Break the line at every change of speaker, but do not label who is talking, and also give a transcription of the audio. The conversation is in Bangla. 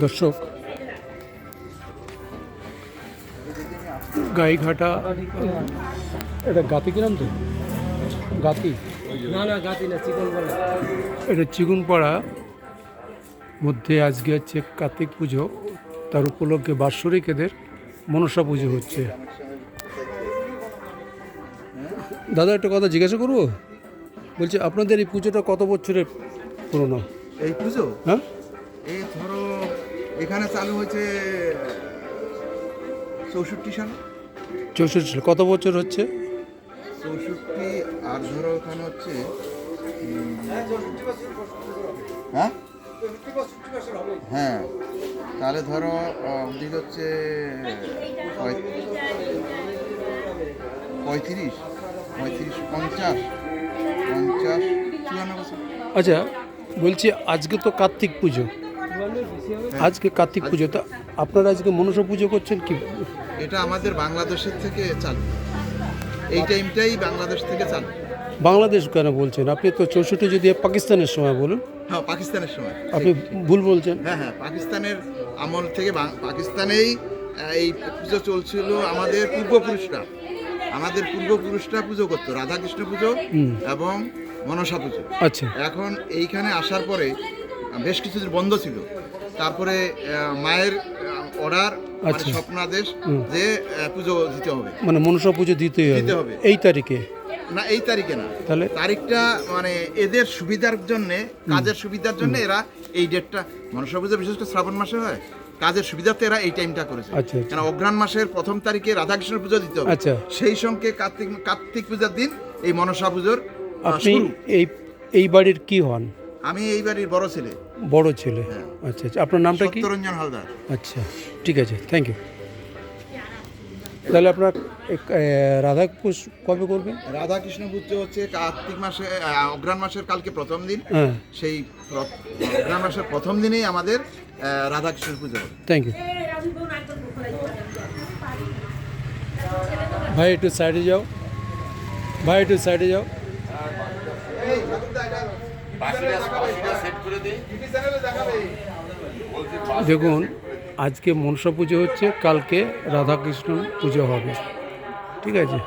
দর্শক, গাইঘাটা এটা গাতি কিরাম তো গাতি এটা চিগুনপাড়া মধ্যে আজকে হচ্ছে কার্তিক পুজো। তার উপলক্ষে বাৎসরিক এদের মনসা পুজো হচ্ছে। দাদা একটা কথা জিজ্ঞাসা করবো, বলছি আপনাদের এই পুজোটা কত বছরের পুরনো?
এই পুজো
হ্যাঁ,
এই ধরো এখানে চালু হয়েছে 64 সাল।
64 সাল। কত বছর হচ্ছে?
64 আর ধরো এখানে হচ্ছে হ্যাঁ হ্যাঁ তাহলে ধরো ওদিকে হচ্ছে 35 50 54 বছর।
আচ্ছা, বলছি আজকে তো কার্তিক পুজো, আজকে কার্তিক পুজো, তা আপনারা আজকে মনসা পুজো করছেন কি?
এটা আমাদের বাংলাদেশের থেকে চালু, এই টাইমটাই বাংলাদেশ থেকে চালু।
বাংলাদেশ কেন বলছেন? আপনি তো 64 যদি পাকিস্তানের সময় বলুন।
হ্যাঁ, পাকিস্তানের সময়
আপনি ভুল বলছেন।
হ্যাঁ হ্যাঁ, পাকিস্তানের আমল থেকে পাকিস্তানেই এই পুজো চলছিল। আমাদের পূর্বপুরুষরা পুজো করতো রাধাকৃষ্ণ পুজো এবং মনসা পুজো।
আচ্ছা,
এখন এইখানে আসার পরে বেশ কিছুদিন বন্ধ ছিল। তারপরে মায়ের অর্ডার,
আচ্ছা,
স্বপ্নাদেশ যে পুজো দিতে হবে,
মানে মনসা পুজো দিতে হবে এই তারিখে।
না, এই তারিখে না,
তাহলে
তারিখটা মানে এদের সুবিধার জন্য, কাজের সুবিধার জন্য এরা এই ডেটটা, মনসা পুজো বিশেষ করে শ্রাবণ মাসে হয়, কাজের সুবিধাতে এরা এই টাইমটা করেছে।
আচ্ছা,
কেন অগ্রহায়ণ মাসের 1ম তারিখে রাধাকৃষ্ণ পুজো দিতে হবে।
আচ্ছা,
সেই সঙ্গে কার্তিক পূজার দিন এই মনসা পুজোর
আপনি
শুরু।
এই বাড়ির কি হন?
আমি এই বাড়ির বড় ছেলে।
বড় ছেলে।
হ্যাঁ।
আচ্ছা আচ্ছা, আপনার নামটা কি?
সত্যরঞ্জন হালদার।
আচ্ছা, ঠিক আছে, থ্যাংক ইউ। তাহলে আপনার রাধা কবে করবেন?
রাধাকৃষ্ণ পুজো হচ্ছে কার্তিক মাসে, অগ্রহায়ণ মাসের কালকে প্রথম দিন।
হ্যাঁ,
সেই অগ্রহায়ণ মাসের প্রথম দিনেই আমাদের রাধাকৃষ্ণ পুজো হবে।
Thank you. ভাই একটু সাইডে যাও, ভাই একটু সাইডে যাও। দেখুন, আজকে মনসা পুজো হচ্ছে, কালকে রাধাকৃষ্ণ পুজো হবে। ঠিক আছে।